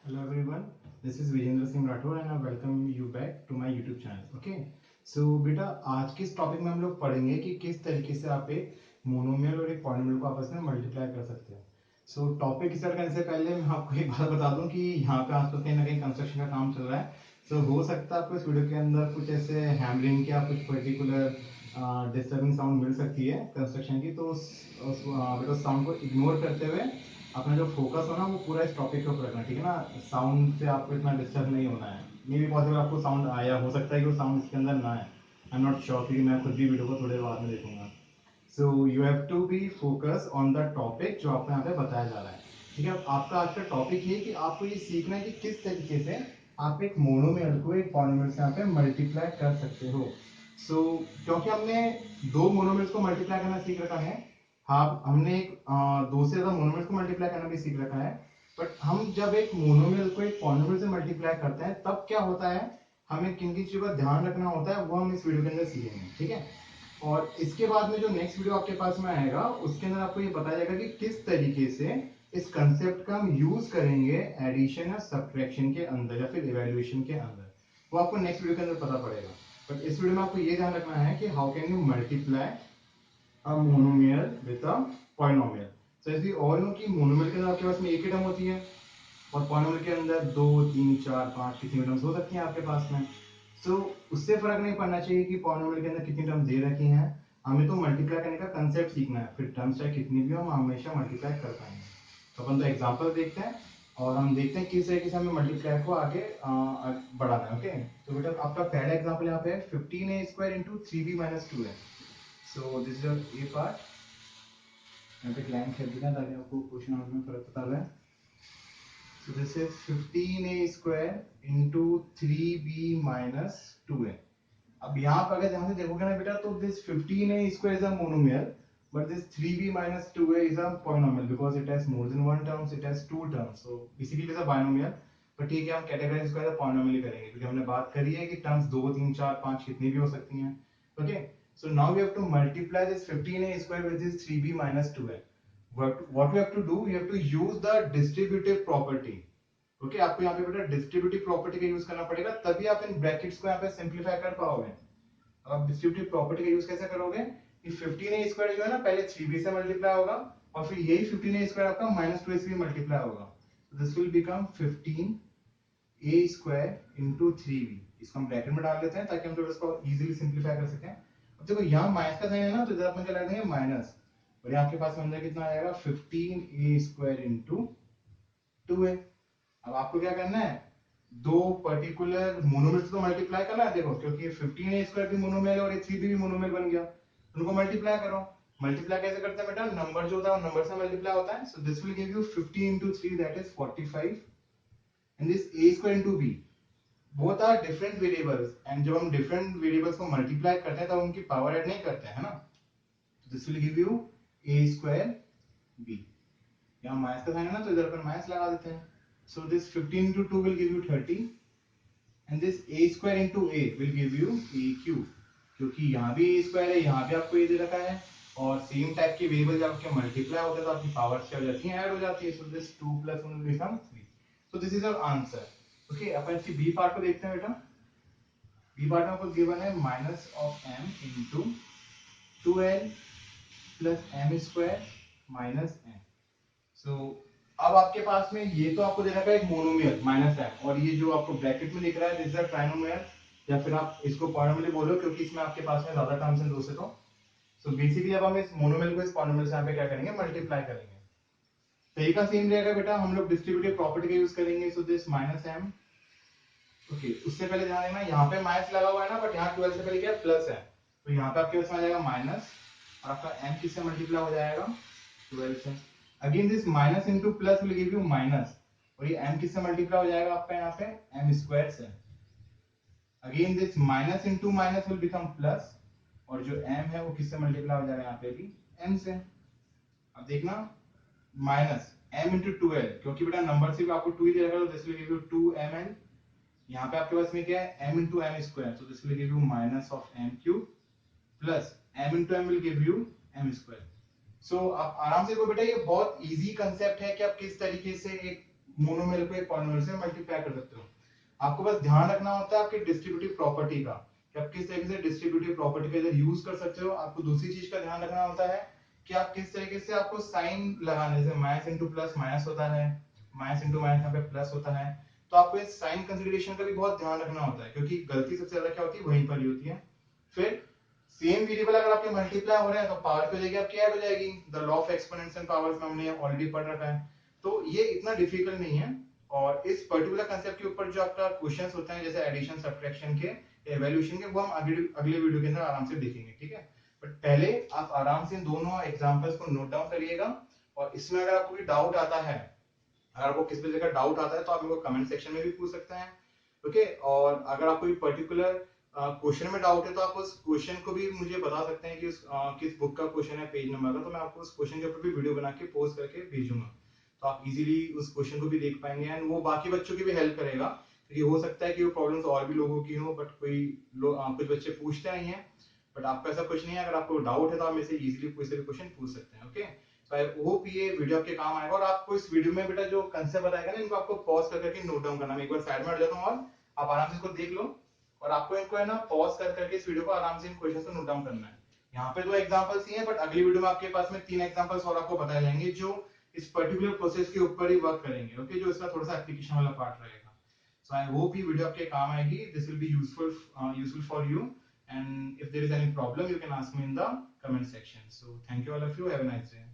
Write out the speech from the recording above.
Hello everyone, this is Vijendra Singh Rathore and I welcome you back to my YouTube channel. Okay, so बेटा आज के इस topic में हम लोग पढ़ेंगे कि किस तरीके से आप एक मोनोमियल और एक पॉलिनोमियल को आपस में मल्टीप्लाई कर सकते हो. सो टॉपिक स्टार्ट करने से पहले मैं आपको एक बात बता दूं कि यहाँ पे आसपास कहीं ना कहीं कंस्ट्रक्शन का काम चल रहा है. सो हो सकता है आपको इस वीडियो के अंदर कुछ ऐसे हैमरिंग या कुछ पर्टिकुलर डिस्टर्बिंग साउंड मिल सकती है कंस्ट्रक्शन की. तो बेटा उस साउंड को इग्नोर करते हुए अपना जो फोकस हो ना वो पूरा इस टॉपिक के ऊपर रखना, ठीक है ना. साउंड से आपको इतना डिस्टर्ब नहीं होना है. मे बी पॉसिबल आपको साउंड आया, हो सकता है कि वो साउंड इसके अंदर ना है. आई एम नॉट श्योर क्योंकि मैं खुद भी वीडियो को थोड़े बाद में देखूंगा. So you have to be focus on the topic जो आपको यहाँ पे बताया जा रहा है. ठीक है, अब आपका आज का टॉपिक ये कि आपको ये सीखना है कि किस तरीके से आप एक मोनोमियल को एक पॉलिनोमियल से यहाँ पे मल्टीप्लाई कर सकते हो. क्योंकि हमने दो मोनोमियल्स को मल्टीप्लाई करना सीख रखा है. हाँ, हमने एक दो से ज्यादा मोनोमियल्स को मल्टीप्लाई करना भी सीख रखा है. बट हम जब एक मोनोमियल को एक पॉलिनोमियल से मल्टीप्लाई करते हैं तब क्या होता है, हमें किन किन चीजों का ध्यान रखना होता है वो हम इस वीडियो के अंदर सीखेंगे. ठीक है, और इसके बाद में जो नेक्स्ट वीडियो आपके पास में आएगा उसके अंदर आपको ये बताया जाएगा कि किस तरीके से इस कंसेप्ट का हम यूज करेंगे एडिशन या सब्ट्रैक्शन के अंदर या फिर इवैल्यूएशन के अंदर. वो आपको नेक्स्ट वीडियो के अंदर पता पड़ेगा. बट इस वीडियो में आपको ये ध्यान रखना है कि how can you multiply a monomial with a polynomial. So as we all know कि मोनोमियल के अंदर आपके पास में एक ही टर्म होती है और पॉलिनोमियल के अंदर दो तीन चार पांच कितनी टर्म्स हो सकती हैं आपके पास में. सो उससे फर्क नहीं पड़ना चाहिए कि पॉलिनोमियल के अंदर कितनी टर्म्स दे रखी हैं. हमें तो मल्टीप्लाई करने का कंसेप्ट सीखना है, फिर टर्म्स चाहे कितनी भी हो हम हमेशा मल्टीप्लाई कर पाएंगे. तो अपन तो एग्जांपल देखते हैं और हम देखते हैं किस तरीके से हमें मल्टीप्लाई को आगे बढ़ाना है. ओके, तो बेटा आपका पहला एग्जांपल यहाँ पे है 15a² इंटू 3b - 2 है. So this is your A part. यहाँ पे एक लाइन खींच देते हैं ताकि आपको क्वेश्चन आंसर में फर्क पता रहे. So this is 15a square into 3b minus 2a. अब यहाँ पर अगर ध्यान से देखोगे ना बेटा तो this 15a square is a monomial but this 3b minus 2a is a polynomial because it has more than one terms, it has two terms, so basically it is a binomial. पर ठीक है, हम categorise इसको as a polynomial ही करेंगे क्योंकि हमने बात करी है कि टर्म्स दो तीन चार पांच कितनी भी हो सकती हैं. Okay, so now we have to multiply this 15a square with this 3b minus 2a. what we have to do, we have to use the distributive property. Okay, आपको यहाँ पे बेटा डिस्ट्रीब्यूटिव प्रॉपर्टी का यूज करना पड़ेगा तभी आप in brackets को यहाँ पे सिंप्लीफाई कर पाओगे. अब आप डिस्ट्रीब्यूटिव प्रॉपर्टी का यूज कैसे करोगे कि 15a² जो है ना पहले 3b से मल्टीप्लाई होगा और फिर यही 15a² आपका -2a से भी मल्टीप्लाई होगा. This will become 15a² into 3b. इसको हम ब्रैकेट में डाल लेते हैं ताकि हम थोड़ा इसको इजीली सिंप्लीफाई कर सकें. अब देखो यहाँ माइनस का साइन है ना तो इधर अपन क्या लगा देंगे माइनस, और यहाँ आपके पास में अंदर कितना आ जाएगा 15a² इंटू 2a. अब आपको क्या करना है, दो पर्टिकुलर मोनोमियल्स को मल्टीप्लाई करना है. देखो क्योंकि 15a² भी मोनोमियल है और 3b भी मोनोमियल बन गया, उनको मल्टीप्लाई करो. मल्टीप्लाई कैसे करते हैं बेटा, नंबर जो होता है वो नंबर से मल्टीप्लाई होता है. So this will give you 50 into 3 that is 45 and this a² into b both are different variables and जब हम different variables को मल्टीप्लाई करते हैं तब उनकी पावर ऐड नहीं करते हैं ना. This will give you a² b. यहाँ माइनस का साइन है ना तो इधर अपन माइनस लगा देते हैं. So this 15 into 2 will give you 30 and this a² into a will give you a³. क्योंकि यहाँ भी a² है, यहाँ भी आपको a दे रखा है और सेम टाइप के वेरिएबल जब आपके मल्टीप्लाई होते हैं तो आपकी पावर्स क्या हो जाती हैं, ऐड हो जाती है. So this 2 + 1 will become 3. So this is your answer. Okay, अपन इसकी बी पार्ट को देखते हैं बेटा. बी पार्ट में आपको गिवन है -m into 2l plus m² minus n. सो अब आपके पास में ये तो आपको दे रखा है एक मोनोमियल -m और ये जो आपको ब्रैकेट में दिख रहा है दिस इज अ ट्राइनोमियल या फिर आप इसको पॉलिनोमियल बोलो क्योंकि इसमें आपके पास में ज्यादा टर्म्स हैं दो से. तो सो बेसिकली अब हम इस मोनोमियल को इस पॉलिनोमियल से यहाँ पे क्या करेंगे, मल्टीप्लाई करेंगे. तरीका सेम रहेगा बेटा, हम लोग डिस्ट्रीब्यूटिव प्रॉपर्टी का यूज करेंगे. So this -m. ओके, उससे पहले ध्यान देना यहाँ पे माइनस लगा हुआ है ना बट यहाँ 12 से पहले क्या प्लस है तो यहाँ पे आपके पास आ जाएगा माइनस और आपका m किससे मल्टीप्लाई हो जाएगा 12 से. Again this minus into plus will give you minus और ये m किससे मल्टीप्लाई हो जाएगा आपका यहाँ पे m² से. Again this minus into minus will become plus और जो m है वो किससे मल्टीप्लाई हो जाएगा यहाँ पे भी m से. अब देखना माइनस m इंटू 2l क्योंकि बेटा नंबर से भी आपको 2 ही दे रखा है तो this will give you 2ml. यहाँ पे आपके पास में क्या है m into m², so this will give you minus of m³ plus m into m will give you m². सो आप आराम से देखो बेटा ये बहुत इजी कंसेप्ट है कि आप किस तरीके से एक मोनोमियल को एक पॉलिनोमियल से मल्टीप्लाई कर सकते हो। आपको बस ध्यान रखना होता है आपकी डिस्ट्रीब्यूटिव प्रॉपर्टी का, कि आप किस तरीके से डिस्ट्रीब्यूटिव प्रॉपर्टी का इधर यूज कर सकते हो। आपको दूसरी चीज का ध्यान रखना होता है कि आप किस तरीके से आपको साइन लगाने से माइनस इंटू प्लस माइनस होता है, माइनस इंटू माइनस यहाँ पे प्लस होता है। तो आपको इस साइन कंसिडरेशन का भी बहुत ध्यान रखना होता है, क्योंकि गलती सबसे ज्यादा क्या होती है वहीं पर ही होती है। फिर सेम वेरिएबल अगर आपके मल्टीप्लाई हो रहे हैं तो पावर की हो जाएगी आपकी ऐड हो जाएगी। The law of exponents and powers में हमने ऑलरेडी पढ़ रखा है, तो ये इतना डिफिकल्ट नहीं है। और इस पर्टिकुलर कंसेप्ट के ऊपर जो आपका क्वेश्चंस होते हैं जैसे एडिशन सब्ट्रैक्शन के, इवैल्यूएशन के, वो हम अगले वीडियो के अंदर आराम से देखेंगे, ठीक है। बट पहले आप आराम से इन दोनों एग्जांपल्स को नोट डाउन करिएगा, और इसमें अगर आपको कोई डाउट आता है, अगर आपको किस पे का डाउट आता है तो आप मेरे को कमेंट सेक्शन में भी पूछ सकते हैं, ओके। और अगर आपको कोई पर्टिकुलर क्वेश्चन में डाउट है तो आप उस क्वेश्चन को भी मुझे बता सकते हैं कि किस बुक का क्वेश्चन है, पेज नंबर का, तो मैं आपको उस क्वेश्चन के ऊपर भी वीडियो बना के पोस्ट करके भेजूंगा, तो आप इजीली उस क्वेश्चन को भी देख पाएंगे, एंड वो बाकी बच्चों की भी हेल्प करेगा, क्योंकि हो सकता है कि वो प्रॉब्लम्स और भी लोगों की हो, बट कुछ बच्चे पूछते नहीं है। बट आपका ऐसा कुछ नहीं है, अगर आपको डाउट है तो आप मेरे से इजीली कोई से भी क्वेश्चन पूछ सकते हैं, ओके। सो आई होप ये वीडियो आपके काम आएगा, और आपको इस वीडियो में बेटा जो कंसेप्ट बताएगा ना, इनको आपको पॉज करके नोट डाउन करना। मैं एक बार साइड में हट जाता हूँ और आप आराम से इसको देख लो, और आपको इनको है ना पॉज करके इस वीडियो को आराम से इन क्वेश्चन को नोट डाउन करना है। यहाँ पे 2 एग्जांपल्स ही हैं, बट अगली वीडियो में आपके पास में 3 एग्जांपल्स और आपको बताए जाएंगे जो इस पर्टिकुलर प्रोसेस के ऊपर ही वर्क करेंगे, ओके, जो इसका थोड़ा सा एप्लीकेशन वाला पार्ट रहेगा। सो आई होप ये वीडियो आपके काम आएगी, this will be useful for you, and if there is any problem you can ask me in the comment section. So thank you all of you, have a nice day.